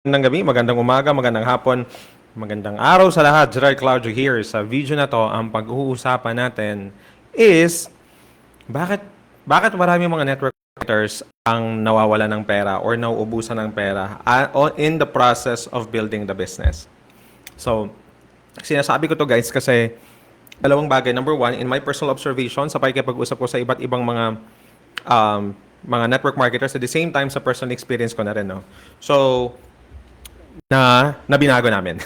Magandang gabi, magandang umaga, magandang hapon, magandang araw sa lahat. Gerard Claudio here. Sa video na to, ang pag-uusapan natin is bakit marami mga network marketers ang nawawala ng pera or nauubusan ng pera in the process of building the business. So, sinasabi ko to guys kasi dalawang bagay. Number one, in my personal observation, sa pakikipag-usap ko sa iba't ibang mga network marketers, at the same time sa personal experience ko na rin. No? So, na binago namin.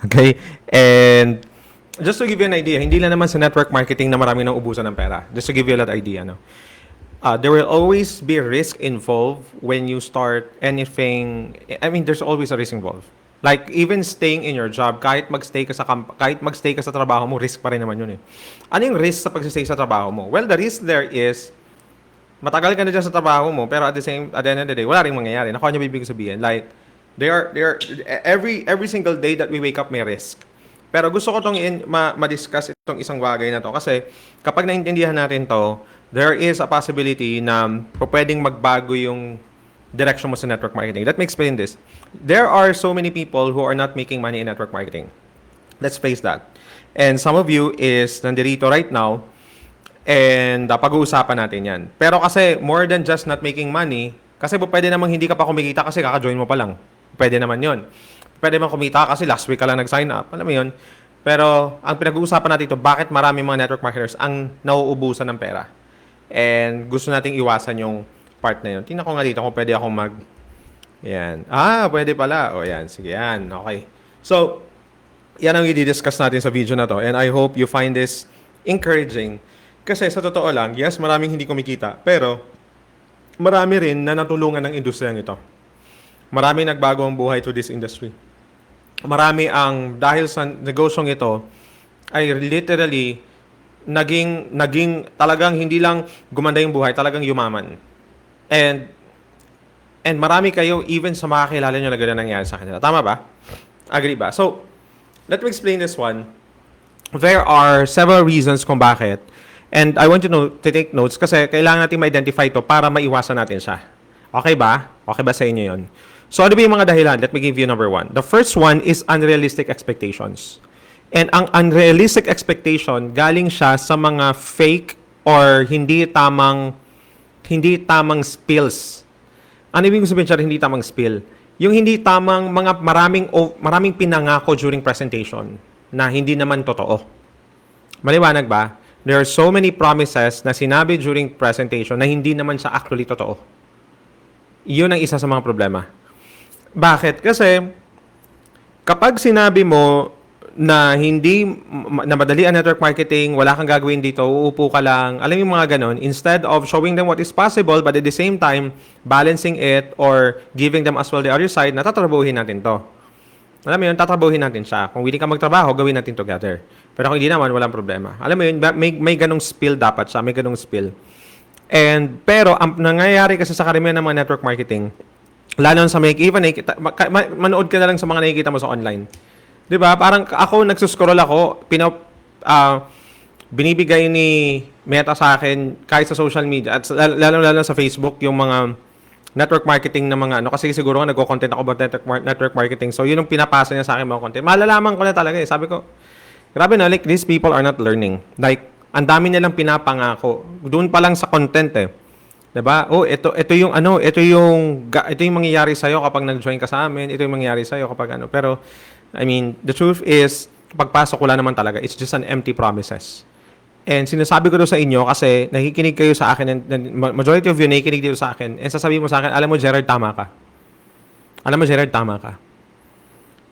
Okay? And just to give you an idea, hindi lang naman sa network marketing na marami nang ubusan ng pera. Just to give you a little idea, no? There will always be risk involved when you start anything. I mean, there's always a risk involved. Like even staying in your job, kahit magstay ka sa trabaho mo, risk pa rin naman 'yun eh. Ano yung risk sa pag-stay sa trabaho mo? Well, the risk there is matagal ka na dyan sa trabaho mo, pero at the end of the day, wala ring mangyayari. Nakuha niyo bibig sabihin. Like, every single day that we wake up may risk. Pero gusto ko tong ma-discuss itong isang bagay na to kasi kapag naintindihan natin to, there is a possibility na pwedeng magbago yung direction mo sa network marketing. Let me explain this. There are so many people who are not making money in network marketing. Let's face that. And some of you is nandirito right now and pag-uusapan natin yan. Pero kasi more than just not making money, kasi pwede namang hindi ka pa kumikita kasi kaka-join mo pa lang. Pwede naman yon. Pwede man kumita kasi last week ka lang nag-sign up. Alam mo yun? Pero ang pinag-uusapan natin ito, bakit marami mga network marketers ang nauubusan ng pera. And gusto nating iwasan yung part na yun. Tingnan ko nga dito kung pwede akong Yan. Pwede pala. O yan. Sige yan. Okay. So, yan ang i-discuss natin sa video na to. And I hope you find this encouraging. Kasi sa totoo lang, yes, maraming hindi kumikita. Pero, marami rin na natulungan ng industriyang ito. Marami nagbago ang buhay to this industry. Marami ang, dahil sa negosyong ito, ay literally, naging talagang hindi lang gumanda yung buhay, talagang yumaman. And marami kayo, even sa mga kilala nyo na gano'n nangyari sa kanila. Tama ba? Agree ba? So, let me explain this one. There are several reasons kung bakit. And I want you to take notes kasi kailangan natin ma-identify ito para maiwasan natin siya. Okay ba? Okay ba sa inyo yun? So, ano ba yung mga dahilan? Let me give you number one. The first one is unrealistic expectations. And ang unrealistic expectation, galing siya sa mga fake or hindi tamang spills. Ano ibig sabihin siya hindi tamang spill? Yung hindi tamang maraming pinangako during presentation na hindi naman totoo. Maliwanag ba? There are so many promises na sinabi during presentation na hindi naman siya actually totoo. Iyon ang isa sa mga problema. Bakit? Kasi kapag sinabi mo na na madali ang network marketing, wala kang gagawin dito, uupo ka lang, alam mo yung mga ganon, instead of showing them what is possible, but at the same time, balancing it or giving them as well the other side, natatrabuhin natin to. Alam mo yun, tatrabuhin natin siya. Kung willing ka magtrabaho, gawin natin together. Pero kung hindi naman, walang problema. Alam mo yun, may ganong spill dapat siya, may ganong spill. Pero, ang nangyayari kasi sa karamihan ng mga network marketing, lalo sa manood ka na lang sa mga nakikita mo sa online. 'Di ba? Parang ako nagsuscroll ako, binibigay ni Meta sa akin kahit sa social media at lalo sa Facebook yung mga network marketing na mga kasi siguro nga nagko-content ako about network marketing. So yun yung pinapasa niya sa akin mga content. Malalaman ko na talaga eh. Sabi ko, grabe na, like these people are not learning. Like ang dami nilang pinapangako. Doon pa lang sa content eh. 'Di ba? Ito yung mangyayari sa iyo kapag nag-join ka sa amin. Ito yung mangyayari sa iyo kapag Pero I mean, the truth is pagpasok wala naman talaga. It's just an empty promises. And sinasabi ko 'to sa inyo kasi nakikinig kayo sa akin and majority of you nakikinig dito sa akin. And sasabihin mo sa akin, alam mo Gerard, tama ka. Alam mo Gerard, tama ka.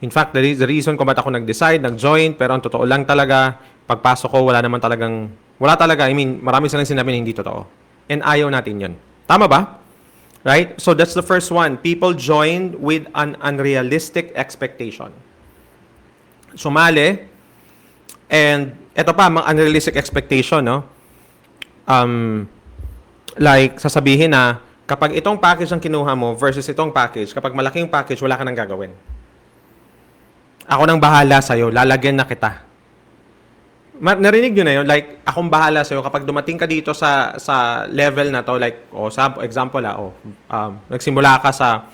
In fact, the reason kung ba't ako nag-decide, nag-join, pero ang totoo lang talaga, pagpasok ko wala talaga. I mean, marami silang sinabi na hindi totoo. And ayaw natin yun. Tama ba? Right? So that's the first one. People joined with an unrealistic expectation. Sumali. And ito pa, mga unrealistic expectation, no? Like, sasabihin na, kapag itong package ang kinuha mo versus itong package, kapag malaking package, wala ka nang gagawin. Ako nang bahala sa'yo, lalagyan na kita. Narinig nyo na yun? Like, akong bahala sa'yo kapag dumating ka dito sa level na to, like, sa example, nagsimula ka sa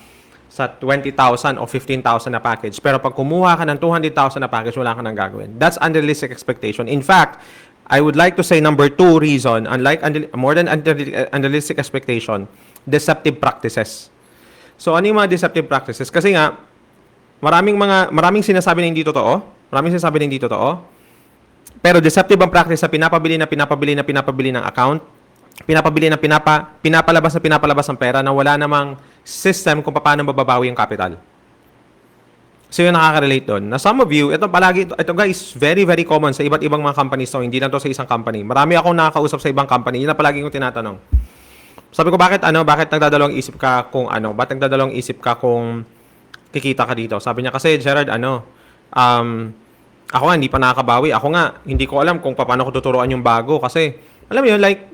sa 20,000 o 15,000 na package. Pero pag kumuha ka ng 200,000 na package, wala ka nang gagawin. That's unrealistic expectation. In fact, I would like to say number 2 reason, more than unrealistic expectation, deceptive practices. So ano yung mga deceptive practices? Kasi nga, maraming sinasabi na hindi totoo. Maraming sinasabi na hindi totoo. Pero deceptive ang practice sa pinapabili ng account, pinapalabas ng pera na wala namang system kung paano mababawi yung capital. So yun nakaka-relate doon. Na some of you, ito guys, very very common sa iba't ibang mga companies. So hindi lang to sa isang company. Marami akong nakakausap sa ibang company. Yun na palagi kong tinatanong. Sabi ko, bakit nagdadalawang isip ka kung kikita ka dito? Sabi niya, kasi Gerard, ako nga, hindi pa nakakabawi. Ako nga, hindi ko alam kung paano ko tuturuan yung bago. Kasi, alam mo yun, like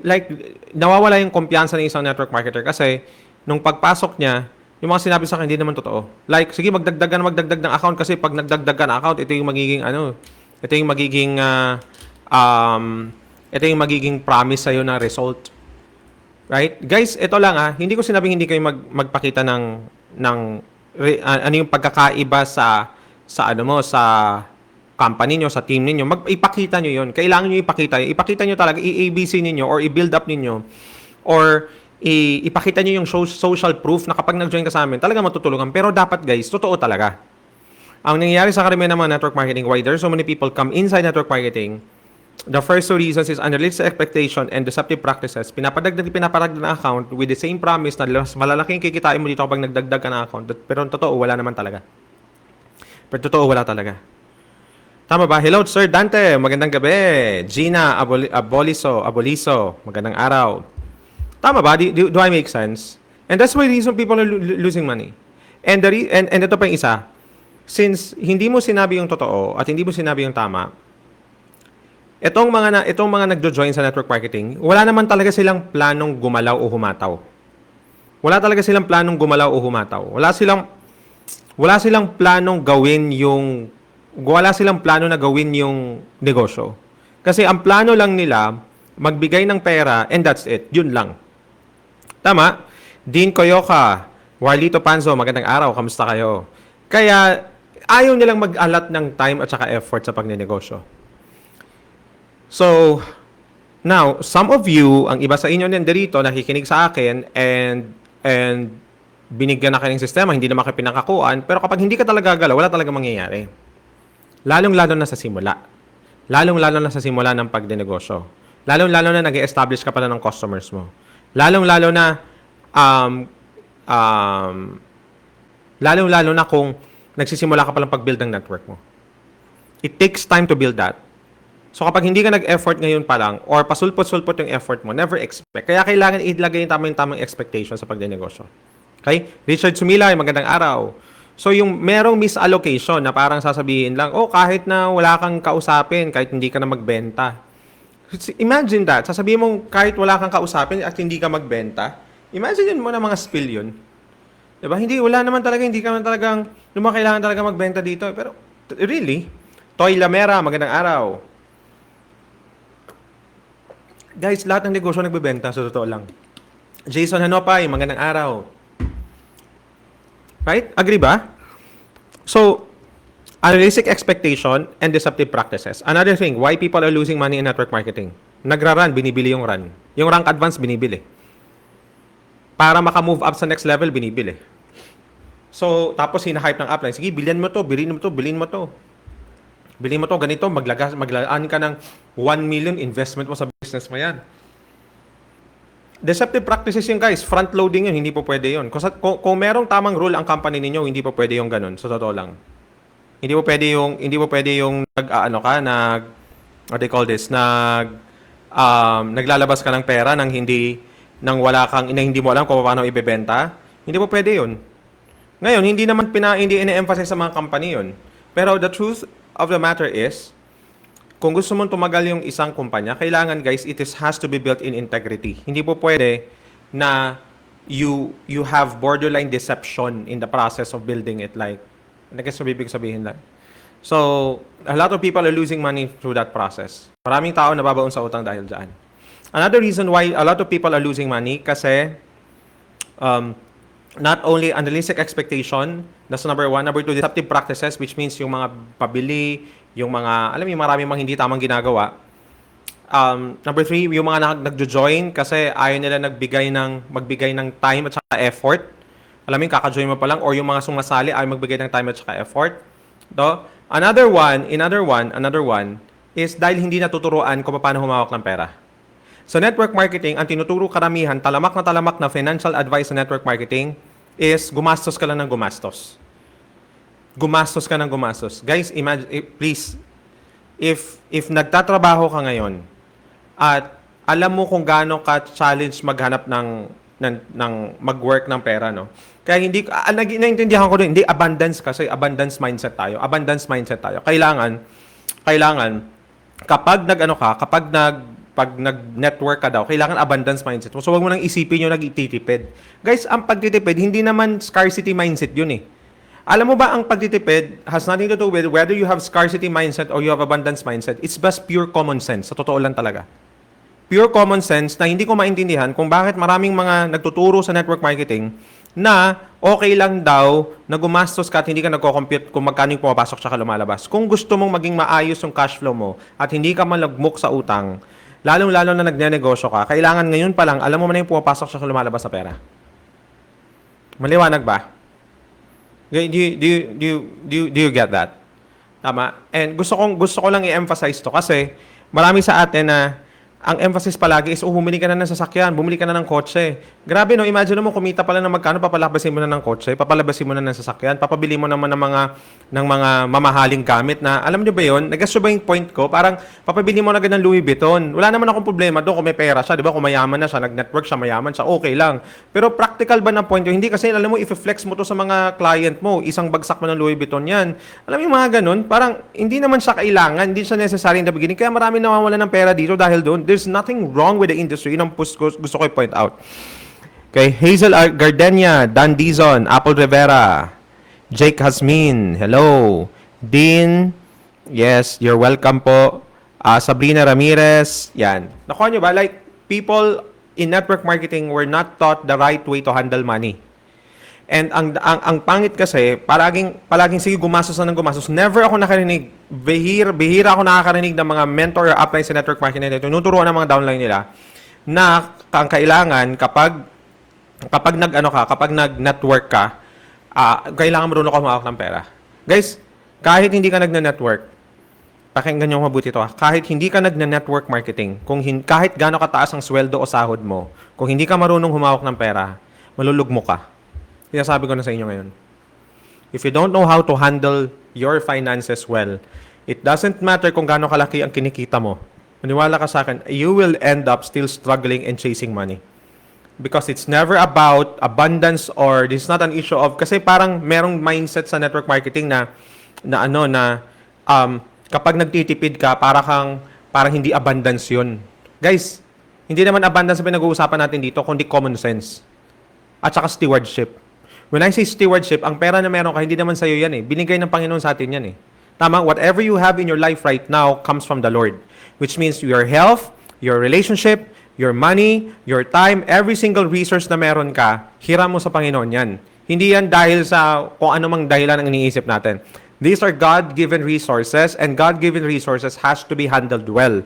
nawawala yung kumpiyansa ng isang network marketer kasi nung pagpasok niya, yung mga sinabi sa akin, hindi naman totoo. Like, sige, magdagdag ng account kasi pag nagdagdag ka ng account, ito yung magiging promise sa'yo na result. Right? Guys, ito lang hindi ko sinabing hindi kayo magpakita ano yung pagkakaiba sa company nyo, sa team niyo. Ipakita nyo yun. Kailangan nyo ipakita. Ipakita nyo talaga, i-ABC ninyo or i-build up ninyo or ipakita nyo yung social proof na kapag nag-join ka sa amin, talaga matutulungan. Pero dapat guys, totoo talaga. Ang nangyayari sa karamihan ng mga network marketing, why there's so many people come inside network marketing, the first 2 reasons is unrealistic expectation and deceptive practices. Pinaparagdag ng account with the same promise na malalaking kikitain mo dito kapag nagdagdag ka ng account. Pero totoo, wala naman talaga. Wala talaga. Tama ba? Hello, Sir Dante. Magandang gabi. Gina Aboliso. Magandang araw. Tama ba? Do I make sense? And that's why the reason people are losing money. And ito pa yung isa. Since hindi mo sinabi yung totoo at hindi mo sinabi yung tama, itong mga nagjo-join sa network marketing, wala naman talaga silang planong gumalaw o humataw. Wala silang plano na gawin yung negosyo. Kasi ang plano lang nila, magbigay ng pera and that's it. Yun lang. Tama? Dean Coyoca, Warlito Panzo, magandang araw. Kamusta kayo? Kaya, ayaw nilang mag-alat ng time at saka effort sa pagnenegosyo. So, now, some of you, ang iba sa inyo nandito, nakikinig sa akin and binigyan na kayo ng sistema, hindi naman kayo pinakakuan, pero kapag hindi ka talaga galaw, wala talaga mangyayari. Lalong-lalo na sa simula. Lalong-lalo na sa simula ng pagdenegosyo. Lalong-lalo na nag-establish ka pala ng customers mo. Lalong-lalo na kung nagsisimula ka palang pag-build ng network mo. It takes time to build that. So kapag hindi ka nag-effort ngayon pa lang or pasulpot-sulpot yung effort mo, never expect. Kaya kailangan ilagay yung tamang expectation sa pagdenegosyo. Okay? Richard Sumilay, magandang araw. So yung merong misallocation na parang sasabihin lang, kahit na wala kang kausapin, kahit hindi ka na magbenta. Imagine that. Sasabihin mo kahit wala kang kausapin at hindi ka magbenta. Imagine mo na mga spill yun. Diba? Hindi ka man talagang kailangan talaga magbenta dito. Pero really? Toy Lamera, magandang araw. Guys, lahat ng negosyo nagbebenta, sa totoo lang. Jason Hanopay, magandang araw. Right? Agree ba? So, unrealistic expectation and deceptive practices. Another thing, why people are losing money in network marketing. Nagra-run, binibili yung run. Yung rank advance, binibili. Para maka-move up sa next level, binibili. So, tapos hina-hype ng upline. Sige, bilhin mo to. Bilhin mo to. Ganito, maglaan ka ng 1 million investment mo sa business mo yan. Deceptive practices yun guys, front-loading yun, hindi po pwede yun. Kung merong tamang rule ang company ninyo, hindi po pwede yung ganun, sa totoo lang. Hindi po pwede yung naglalabas ka ng pera nang hindi mo alam kung paano ibebenta. Hindi po pwede yun. Ngayon, hindi ine-emphasize sa mga company yun. Pero the truth of the matter is, kung gusto mong tumagal yung isang kumpanya, kailangan guys, has to be built in integrity. Hindi po pwede na you have borderline deception in the process of building it. Like, bibig sabihin lang. So, a lot of people are losing money through that process. Maraming tao nababaon sa utang dahil dyan. Another reason why a lot of people are losing money kasi not only unrealistic expectation, that's number one. Number two, deceptive practices, which means yung mga pabili, yung mga, alam mo, yung maraming mga hindi tamang ginagawa. Number three, yung mga nagjo-join kasi ayaw nila magbigay ng time at saka effort. Alam mo yung kaka-join mo pa lang, or yung mga sumasali ayaw magbigay ng time at saka effort. Do? Another one is dahil hindi natuturuan kung paano humawak ng pera. Sa network marketing, ang tinuturo karamihan, talamak na financial advice sa network marketing is gumastos ka lang ng gumastos. Gumastos ka ng gumastos. Guys, imagine, please, if nagtatrabaho ka ngayon at alam mo kung gaano ka-challenge maghanap ng mag-work ng pera, no? Kaya hindi, naintindihan ko din, hindi abundance kasi, abundance mindset tayo. Kailangan, pag nag-network ka daw, kailangan abundance mindset mo. So, wag mo nang isipin yung nagtitipid. Guys, ang pagtitipid, hindi naman scarcity mindset yun eh. Alam mo ba, ang pagtitipid has nothing to do with whether you have scarcity mindset or you have abundance mindset. It's just pure common sense. Sa totoo lang talaga. Pure common sense na hindi ko maintindihan kung bakit maraming mga nagtuturo sa network marketing na okay lang daw na gumastos ka at hindi ka nagko-compute kung magkano yung pumapasok tsaka lumalabas. Kung gusto mong maging maayos yung cash flow mo at hindi ka malagmok sa utang, lalong-lalo na nagnenegosyo ka, kailangan ngayon pa lang, alam mo na yung pumapasok sa lumalabas na pera. Maliwanag ba? Do you get that? Tama? And gusto ko lang i-emphasize to kasi marami sa atin na ang emphasis palagi is, bumili ka na ng sasakyan, bumili ka na ng kotse. Grabe, no? Imagine mo, kumita pala ng magkano, papalabasin mo na ng kotse, papalabasin mo na ng sasakyan, papabili mo naman ng mga mamahaling gamit na, alam niyo ba yun? Nag-guess ba yung point ko? Parang, papabili mo na agad ng Louis Vuitton. Wala naman akong problema doon kung may pera siya, di ba? Kung mayaman na siya, nag-network siya, mayaman siya, okay lang. Pero practical ba na point yun? Hindi kasi, alam mo, if-flex mo to sa mga client mo, isang bagsak mo ng Louis Vuitton yan. Alam mo yung mga ganun? Parang, hindi naman siya kailangan, hindi siya necessary in the beginning. Kaya marami nawawala ng pera dito dahil doon. There's nothing wrong with the industry. Yun ang gusto ko i-point out. Okay, Hazel Gardenia, Dan Dizon, Apple Rivera, Jake Hasmin, hello. Dean, yes, you're welcome po. Sabrina Ramirez, yan. Nakuha nyo ba? Like, people in network marketing were not taught the right way to handle money. And ang pangit kasi, palaging sige gumastos na ng gumastos. Never ako nakarinig, bihira ako nakakarinig ng mga mentor or upline sa network marketing nito. Tinuturuan ng mga downline nila na ang kailangan kapag nag-network ka, kailangan marunong ka humawak ng pera. Guys, kahit hindi ka nag-network, pakinggan nyo mabuti ito. Kahit hindi ka nag-network marketing, kahit gaano kataas ang sweldo o sahod mo, kung hindi ka marunong humawak ng pera, malulugmo ka. Sinasabi ko na sa inyo ngayon. If you don't know how to handle your finances well, it doesn't matter kung gaano kalaki ang kinikita mo. Maniwala ka sa akin, you will end up still struggling and chasing money. Because it's never about abundance or this is not an issue of, kasi parang merong mindset sa network marketing na kapag nagtitipid ka, parang hindi abundance yun. Guys, hindi naman abundance ang pinag-uusapan natin dito, kundi common sense. At saka stewardship. When I say stewardship, ang pera na meron ka, hindi naman sa'yo yan eh. Binigay ng Panginoon sa atin yan eh. Tama? Whatever you have in your life right now comes from the Lord. Which means your health, your relationship, your money, your time, every single resource na meron ka, hiram mo sa Panginoon yan. Hindi yan dahil sa kung ano mang dahilan ang iniisip natin. These are God-given resources and God-given resources has to be handled well.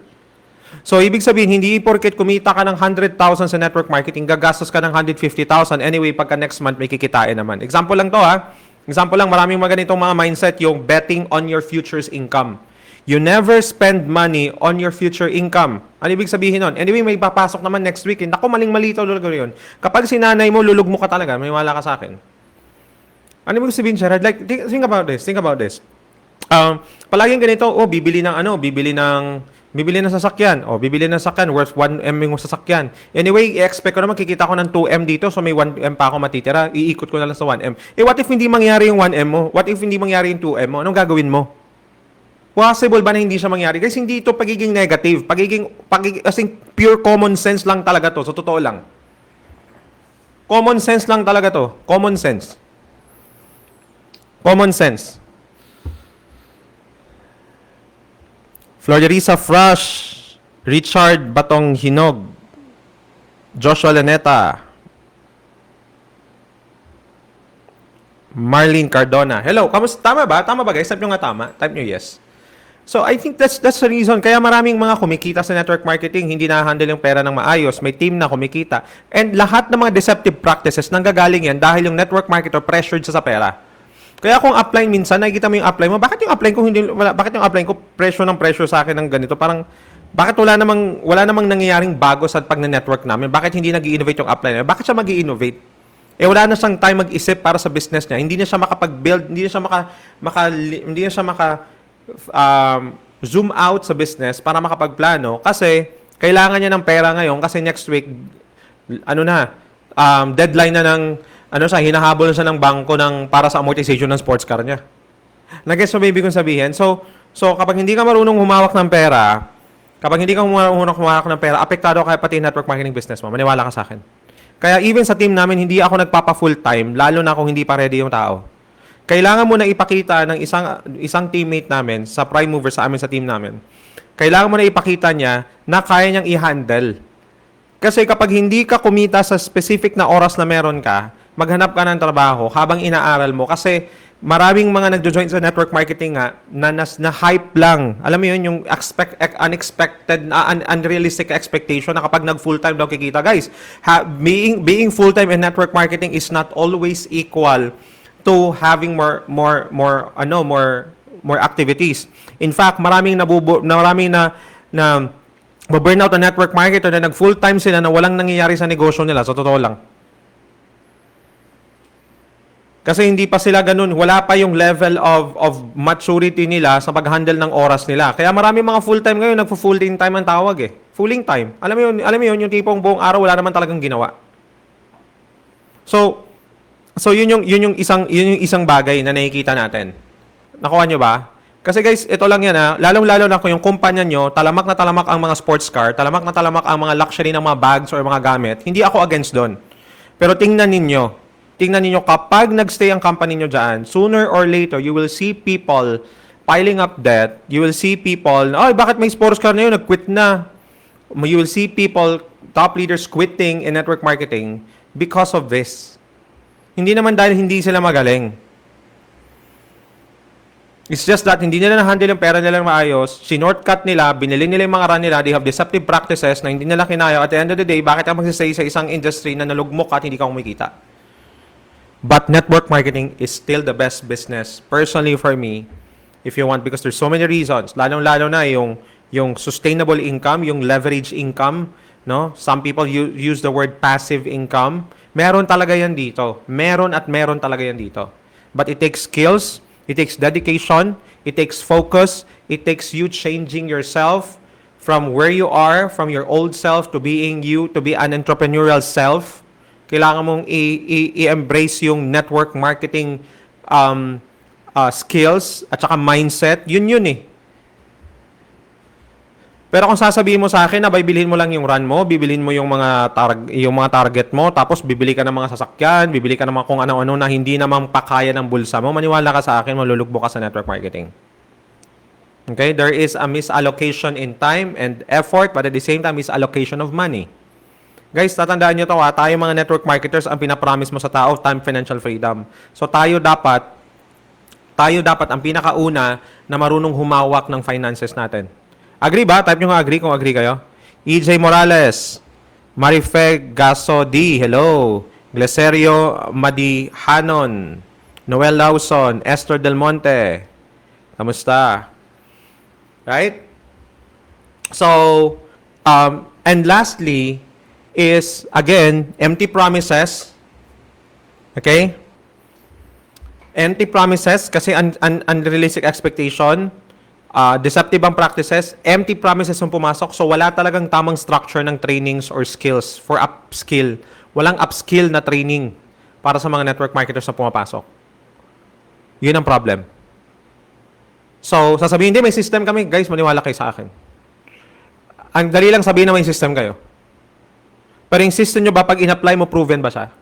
So, ibig sabihin, hindi porket kumita ka ng 100,000 sa network marketing, gagastos ka ng 150,000. Anyway, pagka next month, may kikitain naman. Example lang to ha. Example lang, maraming mga ganitong mga mindset, yung betting on your future's income. You never spend money on your future income. Ano ibig sabihin nun? Anyway, may papasok naman next week. Naku, maling-mali ito yun. Kapag sinanay mo, lulugmo ka talaga. May wala ka sa akin. Ano ibig sabihin, Sherrod? Like, think about this. Palaging ganito, bibili ng sasakyan. Bibili ng sasakyan worth 1M yung sasakyan. Anyway, i-expect ko naman kikita ko ng 2M dito, so may 1M pa ako matitira. Iikot ko na lang sa 1M. What if hindi mangyari yung 1M mo? What if hindi mangyari yung 2M mo? Anong gagawin mo? Possible ba na hindi siya mangyari? Guys, hindi ito pagiging negative. As in, pure common sense lang talaga to. Sa totoo lang. Common sense lang talaga to. Common sense. Common sense. Florerisa Fresh, Richard Batong Hinog, Joshua Laneta, Marlene Cardona. Hello, kamusta? Tama ba? Tama ba guys? Type nyo nga tama. Type nyo yes. So I think that's the reason kaya maraming mga kumikita sa network marketing, hindi na-handle yung pera ng maayos, may team na kumikita. And lahat ng mga deceptive practices nanggagaling yan dahil yung network marketer pressured sa pera. Kaya kung upline minsan, nakikita mo yung upline mo, bakit yung upline ko hindi wala, bakit yung upline ko pressure sa akin ng ganito? Parang bakit wala namang nangyayaring bago sa pag-network namin? Bakit hindi nag-i-innovate yung upline? Bakit siya mag-i-innovate? Wala na siyang time mag-isip para sa business niya. Hindi na siya makapag-build, hindi na siya zoom out sa business para makapagplano kasi kailangan niya ng pera ngayon kasi next week deadline na ng hinahabol na siya ng bangko para sa amortization ng sports car niya. Nag-gets mo baby kung sabihin? So kapag hindi ka marunong humawak ng pera, apektado ka pati network marketing business mo. Maniwala ka sa akin. Kaya even sa team namin, hindi ako nagpapa full time, lalo na kung hindi pa ready yung tao. Kailangan mo na ipakita ng isang teammate namin sa prime mover sa amin sa team namin. Kailangan mo na ipakita niya na kaya niyang i-handle. Kasi kapag hindi ka kumita sa specific na oras na meron ka, maghanap ka ng trabaho habang inaaral mo. Kasi maraming mga nagjo-join sa network marketing nga na hype lang. Alam mo yun, yung unexpected, unrealistic expectation na kapag nag-full-time daw kikita. Guys, being full-time in network marketing is not always equal to having more activities. In fact, maraming na burnout na network marketer na nag-full-time sila na walang nangyayari sa negosyo nila. So, totoo lang. Kasi hindi pa sila ganun, wala pa yung level of maturity nila sa pag-handle ng oras nila. Kaya maraming mga full-time ngayon, nagpo-full-time time ang tawag eh. Fulling time. Alam mo yun, yung tipong buong araw wala naman talagang ginawa. So yun yung isang bagay na nakikita natin. Nakuha nyo ba? Kasi guys, ito lang yan ha. Lalong-lalo na kung yung kumpanya nyo, talamak na talamak ang mga sports car, talamak na talamak ang mga luxury ng mga bags or mga gamit, hindi ako against doon. Pero tingnan ninyo kapag nagstay ang company nyo dyan, sooner or later, you will see people piling up debt. You will see people, bakit may sports car na yun? Nag-quit na. You will see people, top leaders quitting in network marketing because of this. Hindi naman dahil hindi sila magaling. It's just that hindi nila na-handle yung pera nila maayos, sinortcut nila, binili nila yung mga run nila, they have deceptive practices na hindi nila kinaya. At the end of the day, bakit ka magsistay sa isang industry na nalugmok at hindi ka kumikita? But network marketing is still the best business, personally for me, if you want, because there's so many reasons. Lalong-lalo na yung sustainable income, yung leverage income, no? Some people use the word passive income. Meron talaga yan dito. Meron talaga yan dito. But it takes skills, it takes dedication, it takes focus, it takes you changing yourself from where you are, from your old self to being you, to be an entrepreneurial self. Kailangan mong i-embrace yung network marketing skills at saka mindset. Yun eh. Pero kung sasabihin mo sa akin na bibilhin mo lang yung run mo, bibilhin mo yung mga target mo, tapos bibili ka ng mga sasakyan, bibili ka ng mga kung ano-ano na hindi namang pakaya ng bulsa mo, maniwala ka sa akin, malulugbo ka sa network marketing. Okay? There is a misallocation in time and effort, but at the same time, misallocation of money. Guys, tatandaan nyo ito tayo mga network marketers, ang pinapromise mo sa tao, time, financial freedom. So tayo dapat ang pinakauna na marunong humawak ng finances natin. Agree ba? Type nyo nga agree kung agree kayo. EJ Morales, Marife Gaso D, hello. Gleserio Madihanon, Noel Lawson, Esther Del Monte. Kamusta? Right? So, and lastly, is, again, empty promises. Okay? Empty promises kasi unrealistic expectation, deceptive ang practices, empty promises yung pumasok, so wala talagang tamang structure ng trainings or skills for upskill. Walang upskill na training para sa mga network marketers na pumapasok. Yun ang problem. So, sasabihin, hindi, may system kami. Guys, maniwala kayo sa akin. Ang dali lang sabihin na may system kayo. Pero yung system nyo ba, pag in-apply mo, proven ba siya?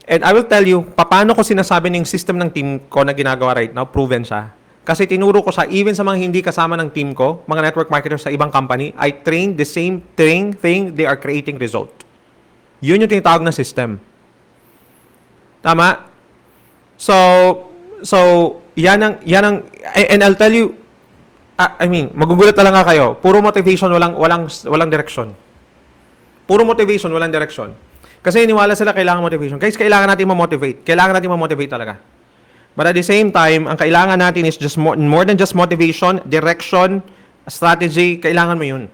And I will tell you, paano ko sinasabi ng system ng team ko na ginagawa right now, proven siya. Kasi tinuro ko siya, even sa mga hindi kasama ng team ko, mga network marketers sa ibang company, I train the same thing, they are creating result. Yun yung tinatawag na system. Tama? So, so, and I'll tell you, I mean, magugulat na lang nga kayo. Puro motivation, walang direction. Puro motivation, walang direction. Kasi iniwala sila kailangan motivation. Guys, kailangan natin ma-motivate. Kailangan natin ma-motivate talaga. But at the same time, ang kailangan natin is just more than just motivation, direction, strategy, kailangan mo yun.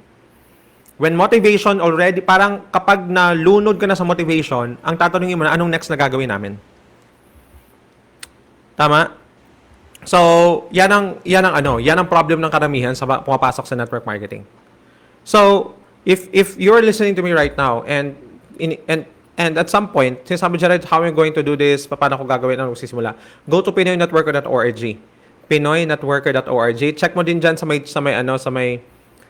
When motivation already, parang kapag nalunod ka na sa motivation, ang tatanungin mo na, anong next na gagawin namin? Tama? So, yan ang problem ng karamihan sa pumapasok sa network marketing. So, if you're listening to me right now and at some point, sinasabi Jared, how am I going to do this? Paano ko gagawin? Ano magsisimula? Go to pinoynetworker.org. pinoynetworker.org. Check mo din diyan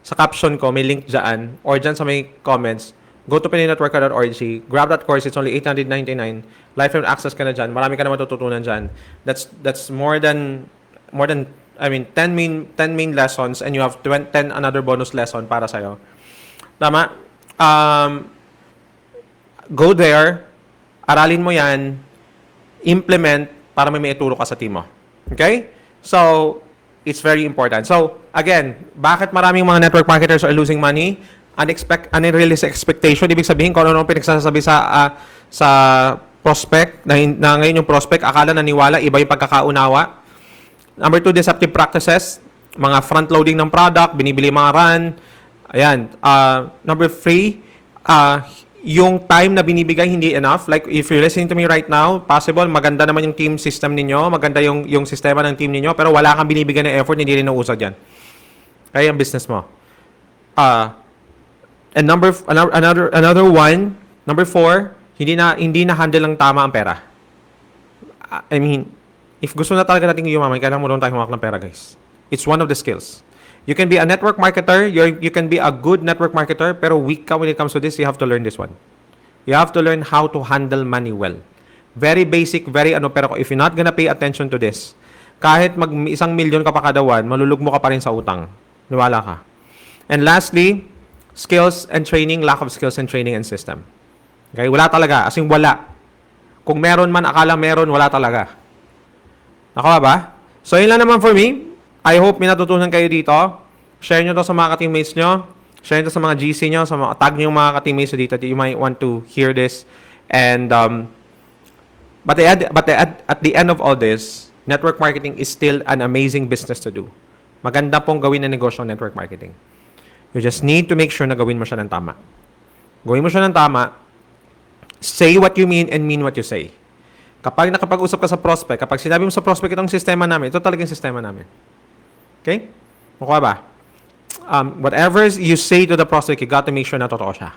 sa caption ko, may link diyan or diyan sa may comments. Go to pinoynetworker.org. Grab that course. It's only $899. Lifetime access ka na diyan. Marami ka na matututunan diyan. That's more than 10 main lessons and you have 10 another bonus lesson para sa'yo. Tama? Go there, aralin mo yan, implement para may maituro ka sa team mo. Okay? So, it's very important. So, again, bakit maraming mga network marketers are losing money? Unrealistic expectation. Ibig sabihin, kung ano pinagsasabi sa prospect, na ngayon yung prospect, akala naniwala, iba yung pagkakaunawa. Number 2, deceptive practices. Mga front-loading ng product, binibili mga run. Ayan. Number 3, yung time na binibigay hindi enough. Like, if you're listening to me right now, possible, maganda naman yung team system ninyo, maganda yung sistema ng team ninyo, pero wala kang binibigay ng effort, hindi rin nausad yan. Kaya yung business mo. And another one, number 4, hindi na handle ng tama ang pera. I mean, if gusto na talaga natin yumaman, kailangan mo doon tayo humawak ng pera, guys. It's one of the skills. You can be a network marketer, you can be a good network marketer, pero weak ka when it comes to this, you have to learn this one. You have to learn how to handle money well. Very basic, pero if you're not gonna pay attention to this, kahit $1 million ka pa kada buwan, malulugmo ka pa rin sa utang. Niwala ka. And lastly, skills and training, lack of skills and training and system. Okay? Wala talaga. As in, wala. Kung meron man, akala meron, wala talaga. Nakuha ba? So, yun lang naman for me. I hope may natutunan kayo dito. Share nyo to sa mga ka-teammates nyo. Share nyo to sa mga GC nyo. Tag nyo yung mga ka-teammates nyo dito. You might want to hear this. And, but at the end of all this, network marketing is still an amazing business to do. Maganda pong gawin na negosyo ng network marketing. You just need to make sure na gawin mo siya ng tama. Gawin mo siya ng tama. Say what you mean and mean what you say. Kapag nakapag-usap ka sa prospect, kapag sinabi mo sa prospect, itong sistema namin, ito talagang sistema namin. Okay? Makuha ba? Whatever you say to the prospect, you got to make sure na totoo siya.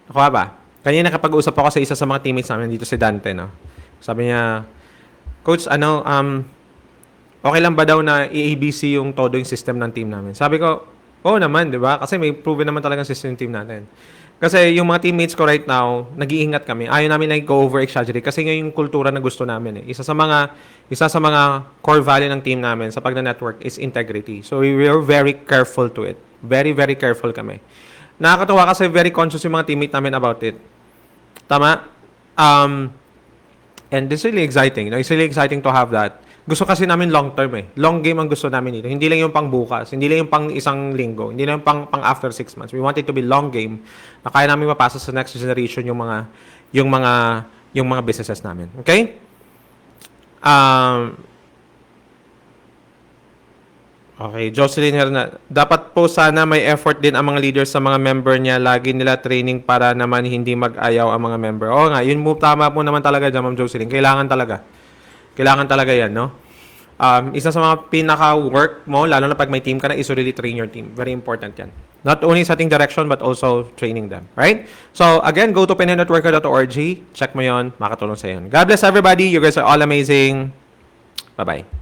Nakuha ba? Kanina nakapag-usap ako sa isa sa mga teammates namin dito, si Dante, no? Sabi niya, Coach, okay lang ba daw na i-ABC yung todo yung system ng team namin? Sabi ko, oo naman, di ba? Kasi may proven naman talagang system team natin. Kasi yung mga teammates ko right now, nag-iingat kami. Ayaw namin go over exaggerate kasi ngayon yung kultura na gusto namin. Isa sa mga core value ng team namin sa pagna-network is integrity. So we are very careful to it. Very, very careful kami. Nakakatuwa kasi very conscious yung mga teammate namin about it. Tama? And this is really exciting. It's really exciting to have that. Gusto kasi namin long term eh. Long game ang gusto namin dito. Hindi lang yung pang bukas, hindi lang yung pang isang linggo, hindi lang yung pang after 6 months. We want it to be long game na kaya namin mapasa sa next generation yung mga businesses namin. Okay? Okay, Jocelyn Hernan. Dapat po sana may effort din ang mga leaders sa mga member niya. Lagi nila training para naman hindi mag-ayaw ang mga member. Oo nga, yun mo tama po naman talaga dyan, Ma'am Jocelyn. Kailangan talaga yan, no? Isa sa mga pinaka-work mo, lalo na pag may team ka na, is to really train your team. Very important yan. Not only setting direction, but also training them. Right? So, again, go to pinoynetworker.org. Check mo yon, makatulong sa yon. God bless everybody. You guys are all amazing. Bye-bye.